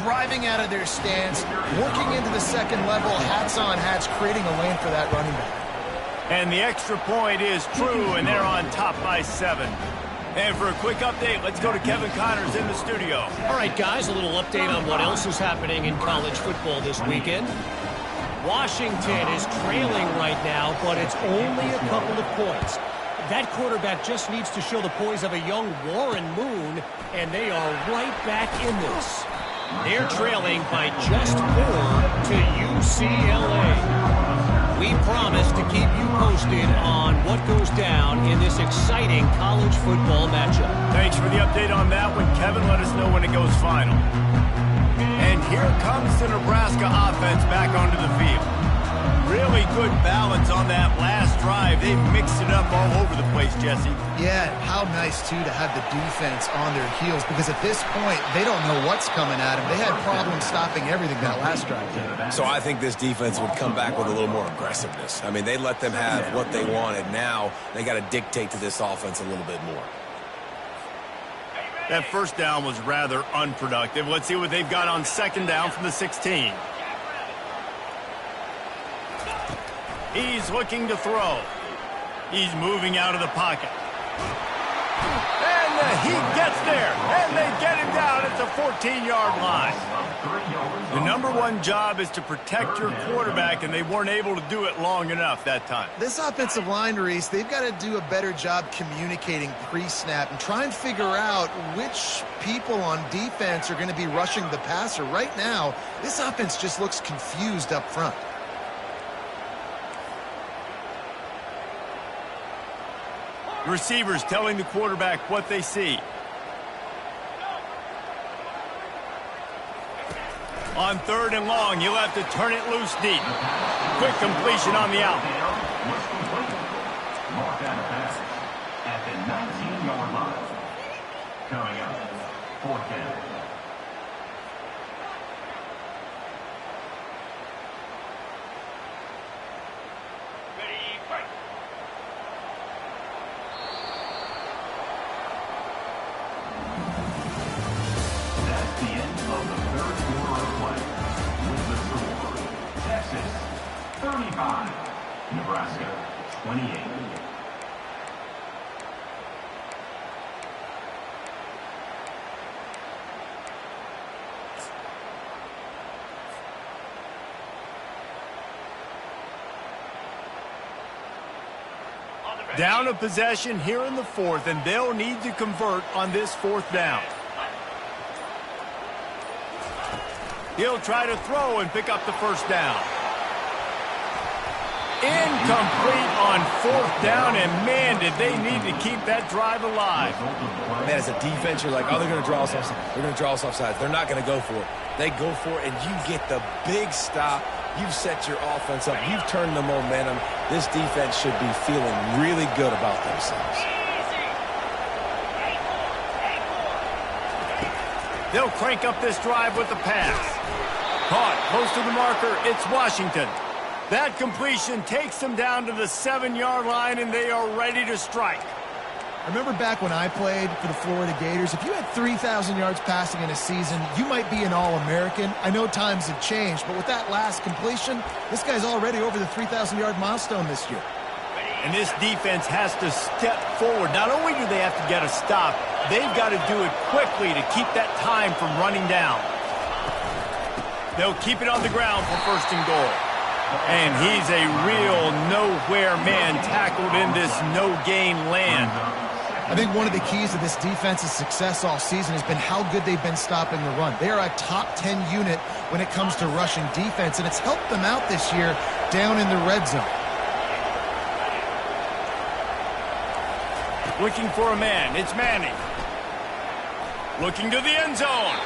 driving out of their stance, working into the 2nd level, hats on hats, creating a lane for that running back. And the extra point is true, and they're on top by 7. And for a quick update, let's go to Kevin Connors in the studio. All right, guys, a little update on what else is happening in college football this weekend. Washington is trailing right now, but it's only a couple of points. That quarterback just needs to show the poise of a young Warren Moon, and they are right back in this. They're trailing by just 4 to UCLA. We promise to keep you posted on what goes down in this exciting college football matchup. Thanks for the update on that one, Kevin. Let us know when it goes final. And here comes the Nebraska offense back onto the field. Really good balance on that last drive. They mixed it up all over the place, Jesse. Yeah, how nice, too, to have the defense on their heels, because at this point, they don't know what's coming at them. They had problems stopping everything that last drive. So I think this defense would come back with a little more aggressiveness. I mean, they let them have what they wanted. Now they got to dictate to this offense a little bit more. That first down was rather unproductive. Let's see what they've got on second down from the 16. He's looking to throw. He's moving out of the pocket. And he gets there, and they get him down at the 14-yard line. The number one job is to protect your quarterback, and they weren't able to do it long enough that time. This offensive line, Reese, they've got to do a better job communicating pre-snap and try and figure out which people on defense are going to be rushing the passer. Right now, this offense just looks confused up front. Receivers telling the quarterback what they see. On third and long, you'll have to turn it loose deep. Quick completion on the out. Mark out a pass at the 19-yard line. Coming up, fourth down. That's the end of the third quarter of play. With the score, Texas 35, Nebraska 28. Down a possession here in the fourth, and they'll need to convert on this fourth down. He'll try to throw and pick up the first down. Incomplete on fourth down, and man, did they need to keep that drive alive. Man, as a defense, you're like, oh, they're going to draw us offside. They're going to draw us offside. They're not going to go for it. They go for it, and you get the big stop. You've set your offense up. You've turned the momentum. This defense should be feeling really good about themselves. They'll crank up this drive with the pass. Caught close to the marker. It's Washington. That completion takes them down to the 7-yard line, and they are ready to strike. I remember back when I played for the Florida Gators, if you had 3,000 yards passing in a season, you might be an All-American. I know times have changed, but with that last completion, this guy's already over the 3,000-yard milestone this year. And this defense has to step forward. Not only do they have to get a stop, they've got to do it quickly to keep that time from running down. They'll keep it on the ground for first and goal. And he's a real nowhere man tackled in this no-gain land. I think one of the keys to this defense's success all season has been how good they've been stopping the run. They are a top 10 unit when it comes to rushing defense, and it's helped them out this year down in the red zone. Looking for a man. It's Manning. Looking to the end zone.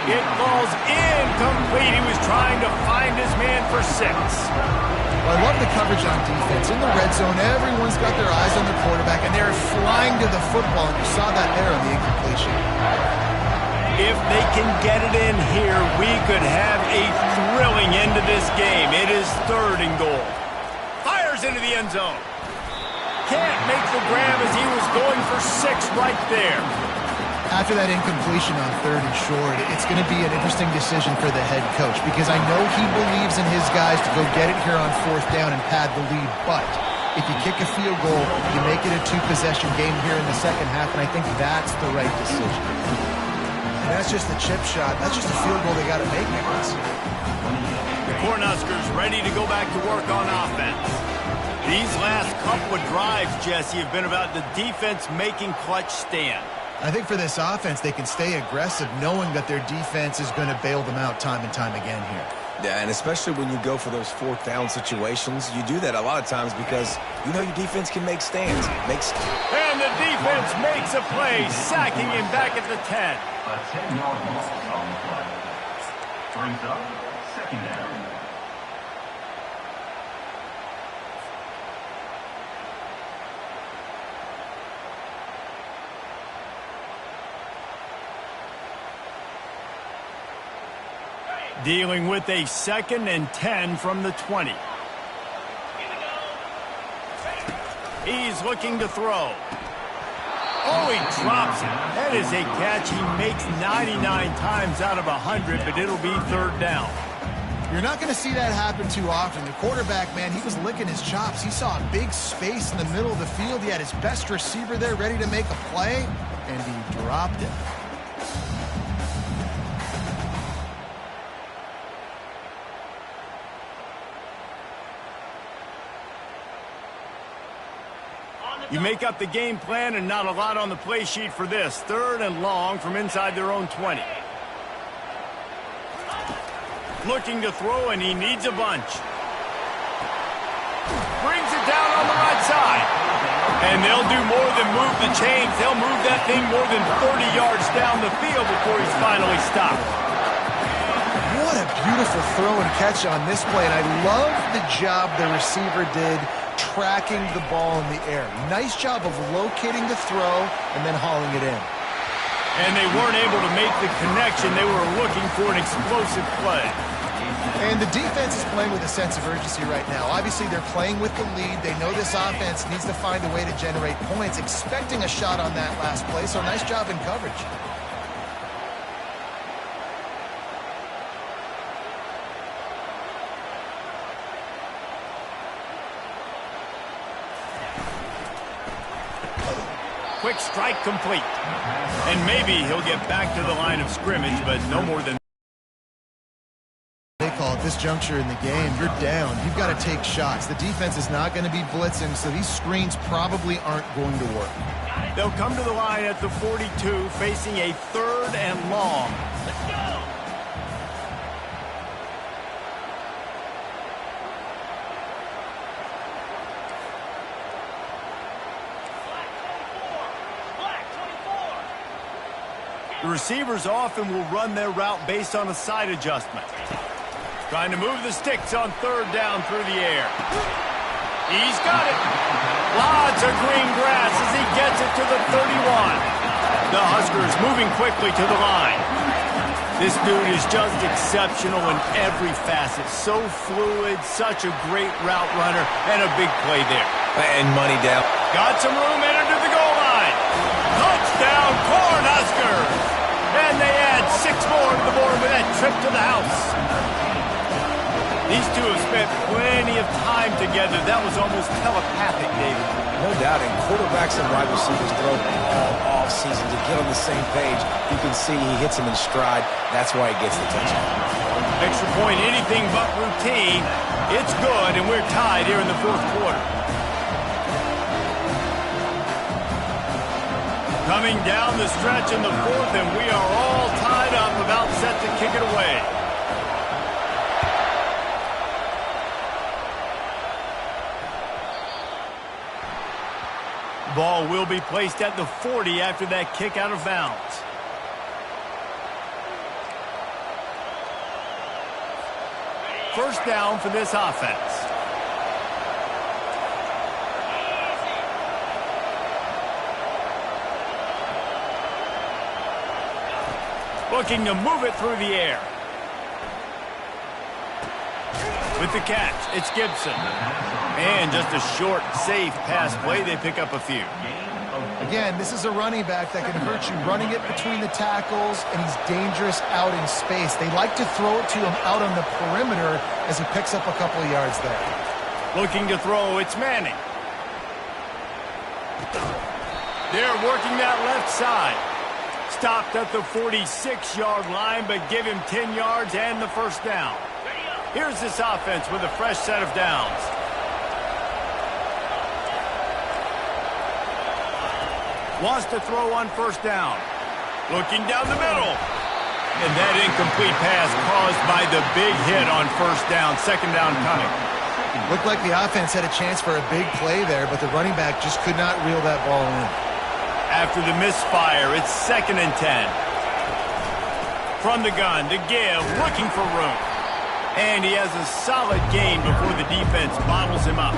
It falls incomplete. He was trying to find his man for 6. Well, I love the coverage on defense. In the red zone, everyone's got their eyes on the quarterback, and they're flying to the football, and you saw that there on the incompletion. If they can get it in here, we could have a thrilling end to this game. It is third and goal. Fires into the end zone. Can't make the grab as he was going for 6 right there. After that incompletion on third and short, it's going to be an interesting decision for the head coach, because I know he believes in his guys to go get it here on fourth down and pad the lead. But if you kick a field goal, you make it a 2-possession game here in the second half, and I think that's the right decision. And that's just a chip shot. That's just a field goal they got to make, Nicholas. The Cornhuskers ready to go back to work on offense. These last couple of drives, Jesse, have been about the defense making clutch stand. I think for this offense, they can stay aggressive knowing that their defense is going to bail them out time and time again here. Yeah, and especially when you go for those fourth down situations, you do that a lot of times because you know your defense can make stands. And the defense makes a play, sacking him back at the 10. A 10-yard loss on the play. Brings up second down. Dealing with a 2nd and 10 from the 20. He's looking to throw. Oh, he drops it. That is a catch he makes 99 times out of 100, but it'll be 3rd down. You're not going to see that happen too often. The quarterback, man, he was licking his chops. He saw a big space in the middle of the field. He had his best receiver there ready to make a play, and he dropped it. You make up the game plan and not a lot on the play sheet for this. 3rd and long from inside their own 20. Looking to throw, and he needs a bunch. Brings it down on the right side. And they'll do more than move the chains. They'll move that thing more than 30 yards down the field before he's finally stopped. What a beautiful throw and catch on this play, and I love the job the receiver did tracking the ball in the air. Nice job of locating the throw and then hauling it in. And they weren't able to make the connection. They were looking for an explosive play. And the defense is playing with a sense of urgency right now. Obviously, they're playing with the lead. They know this offense needs to find a way to generate points, expecting a shot on that last play, so nice job in coverage. Quick strike complete. And maybe he'll get back to the line of scrimmage, but no more than They call at this juncture in the game, you're down. You've got to take shots. The defense is not going to be blitzing, so these screens probably aren't going to work. They'll come to the line at the 42, facing a 3rd and long. Let's go! The receivers often will run their route based on a side adjustment. Trying to move the sticks on 3rd down through the air. He's got it. Lots of green grass as he gets it to the 31. The Huskers moving quickly to the line. This dude is just exceptional in every facet. So fluid, such a great route runner, and a big play there. And money down. Got some room entered to the goal line. Touchdown, Cornhuskers! And they add 6 more to the board with that trip to the house. These two have spent plenty of time together. That was almost telepathic, David. No doubt, and quarterbacks and wide receivers throw all offseason to get on the same page. You can see he hits him in stride. That's why he gets the touchdown. Extra point, anything but routine. It's good, and we're tied here in the 4th quarter. Coming down the stretch in the 4th, and we are all tied up, about set to kick it away. Ball will be placed at the 40 after that kick out of bounds. First down for this offense. Looking to move it through the air. With the catch, it's Gibson. And just a short, safe pass play. They pick up a few. Again, this is a running back that can hurt you running it between the tackles, and he's dangerous out in space. They like to throw it to him out on the perimeter as he picks up a couple of yards there. Looking to throw, it's Manning. They're working that left side. Stopped at the 46-yard line, but give him 10 yards and the first down. Here's this offense with a fresh set of downs. Wants to throw on first down. Looking down the middle. And that incomplete pass caused by the big hit on first down. Second down coming. Looked like the offense had a chance for a big play there, but the running back just could not reel that ball in. After the misfire, it's 2nd and 10. From the gun to give, looking for room. And he has a solid gain before the defense bottles him up.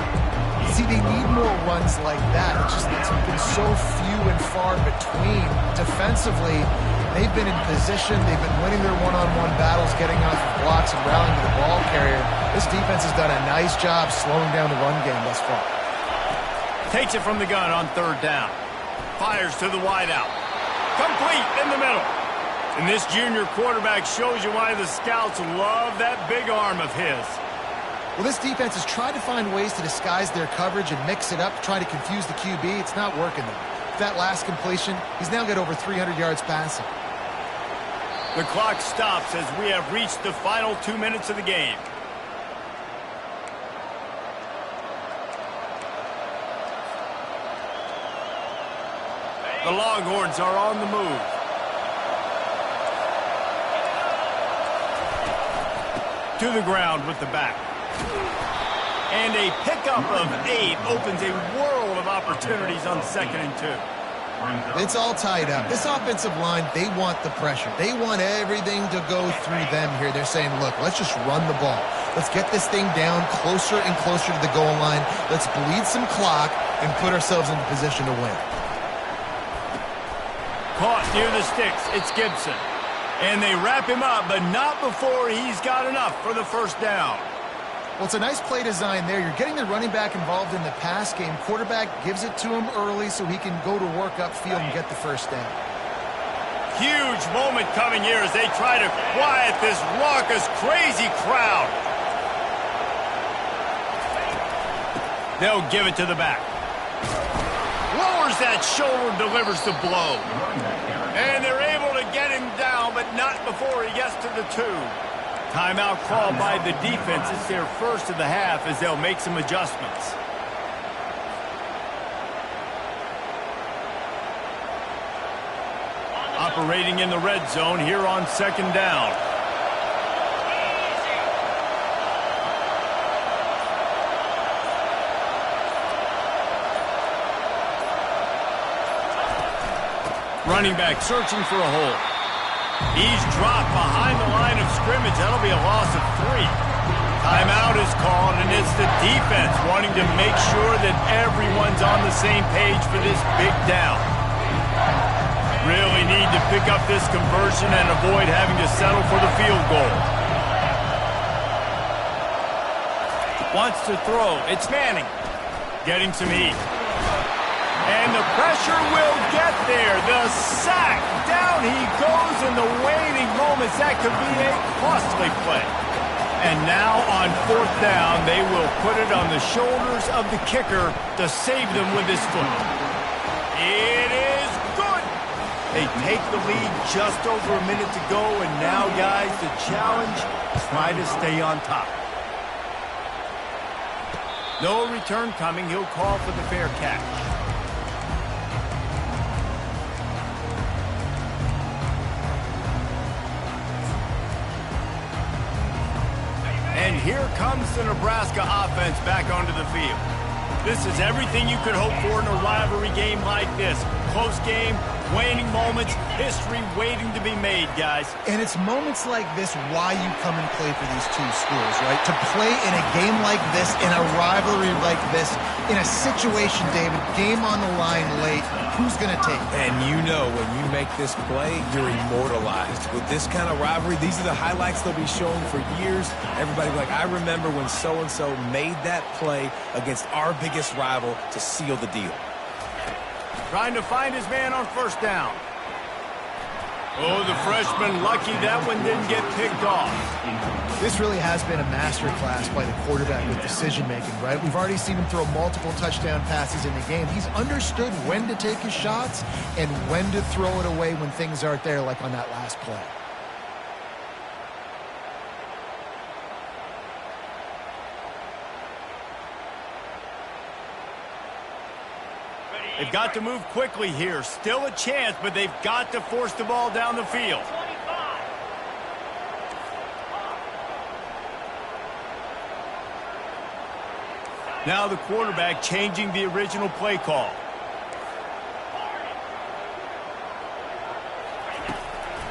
See, they need more runs like that. It's been so few and far between. Defensively, they've been in position. They've been winning their one-on-one battles, getting off of blocks and rallying to the ball carrier. This defense has done a nice job slowing down the run game thus far. Takes it from the gun on 3rd down. Fires to the wideout. Complete in the middle. And this junior quarterback shows you why the scouts love that big arm of his. Well, this defense has tried to find ways to disguise their coverage and mix it up, trying to confuse the QB. It's not working, though. That last completion, he's now got over 300 yards passing. The clock stops as we have reached the final 2 minutes of the game. The Longhorns are on the move. To the ground with the back. And a pickup of 8 opens a world of opportunities on 2nd and 2. It's all tied up. This offensive line, they want the pressure. They want everything to go through them here. They're saying, look, let's just run the ball. Let's get this thing down closer and closer to the goal line. Let's bleed some clock and put ourselves into position to win. Caught near the sticks. It's Gibson. And they wrap him up, but not before he's got enough for the first down. Well, it's a nice play design there. You're getting the running back involved in the pass game. Quarterback gives it to him early so he can go to work upfield and get the first down. Huge moment coming here as they try to quiet this raucous, crazy crowd. They'll give it to the back. Lowers that shoulder, delivers the blow. And they're able to get him down, but not before he gets to the 2. Timeout called by the defense. It's their first of the half as they'll make some adjustments. Operating in the red zone here on 2nd down. Running back searching for a hole. He's dropped behind the line of scrimmage. That'll be a loss of 3. Timeout is called, and it's the defense wanting to make sure that everyone's on the same page for this big down. Really need to pick up this conversion and avoid having to settle for the field goal. Wants to throw. It's Manning. Getting some heat. And the pressure will get there. The sack. Down he goes in the waiting moments. That could be a costly play. And now on 4th down, they will put it on the shoulders of the kicker to save them with his foot. It is good. They take the lead just over a minute to go. And now, guys, the challenge, try to stay on top. No return coming. He'll call for the fair catch. And here comes the Nebraska offense back onto the field. This is everything you could hope for in a rivalry game like this. Close game, waning moments, history waiting to be made, guys. And it's moments like this why you come and play for these two schools, right? To play in a game like this, in a rivalry like this, in a situation, David, game on the line late, who's going to take it? And you know when you make this play, you're immortalized. With this kind of rivalry, these are the highlights they'll be showing for years. Everybody will be like, I remember when so-and-so made that play against our biggest rival to seal the deal. Trying to find his man on 1st down. Oh, the freshman lucky that one didn't get picked off. This really has been a masterclass by the quarterback with decision-making, right? We've already seen him throw multiple touchdown passes in the game. He's understood when to take his shots and when to throw it away when things aren't there, like on that last play. They've got to move quickly here. Still a chance, but they've got to force the ball down the field. Now the quarterback changing the original play call.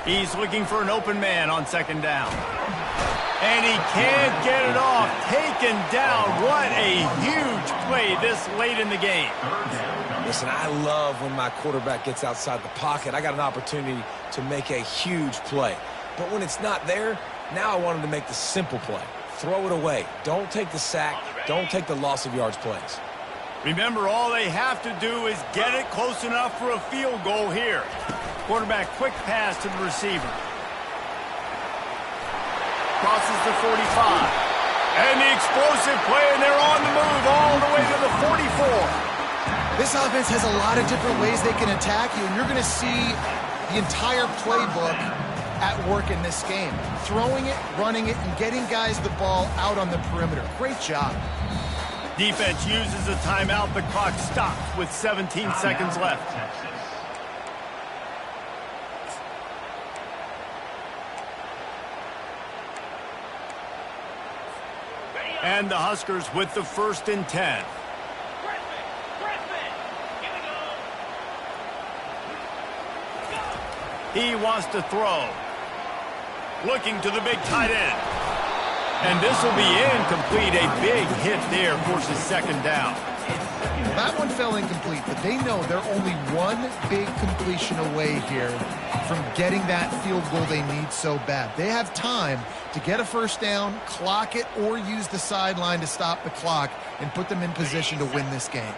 He's looking for an open man on second down. And he can't get it off. Taken down. What a huge play this late in the game. Listen, I love when my quarterback gets outside the pocket. I got an opportunity to make a huge play. But when it's not there, now I want him to make the simple play. Throw it away. Don't take the sack. Don't take the loss of yards plays. Remember, all they have to do is get it close enough for a field goal here. Quarterback, quick pass to the receiver. Crosses the 45. And the explosive play, and they're on the move all the way to the 44. This offense has a lot of different ways they can attack you, and you're going to see the entire playbook at work in this game. Throwing it, running it, and getting guys the ball out on the perimeter. Great job. Defense uses a timeout. The clock stops with 17 seconds left. And the Huskers with the 1st and 10. He wants to throw. Looking to the big tight end. And this will be incomplete. A big hit there forces second down. Well, that one fell incomplete, but they know they're only one big completion away here from getting that field goal they need so bad. They have time to get a first down, clock it, or use the sideline to stop the clock and put them in position to win this game.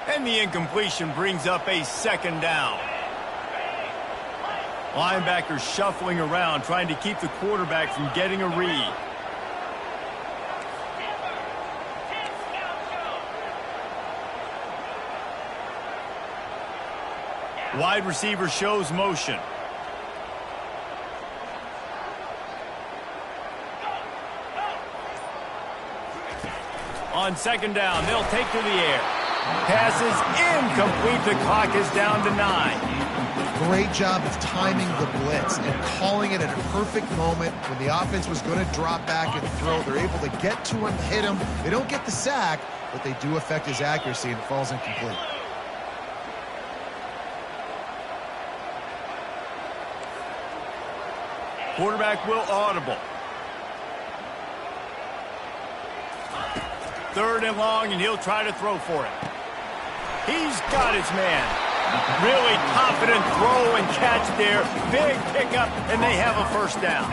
And the incompletion brings up a second down. Linebackers shuffling around, trying to keep the quarterback from getting a read. Wide receiver shows motion. On second down, they'll take to the air. Pass is incomplete. The clock is down to 9. Great job of timing the blitz and calling it at a perfect moment when the offense was going to drop back and throw. They're able to get to him, hit him. They don't get the sack, but they do affect his accuracy, and it falls incomplete. Quarterback will audible. 3rd and long, and he'll try to throw for it. He's got his man. Really confident throw and catch there. Big pickup, and they have a first down.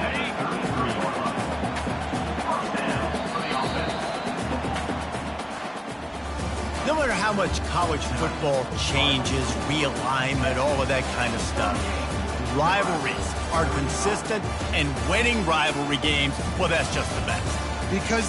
No matter how much college football changes, realignment, all of that kind of stuff, rivalries are consistent, and winning rivalry games, well, that's just the best. Because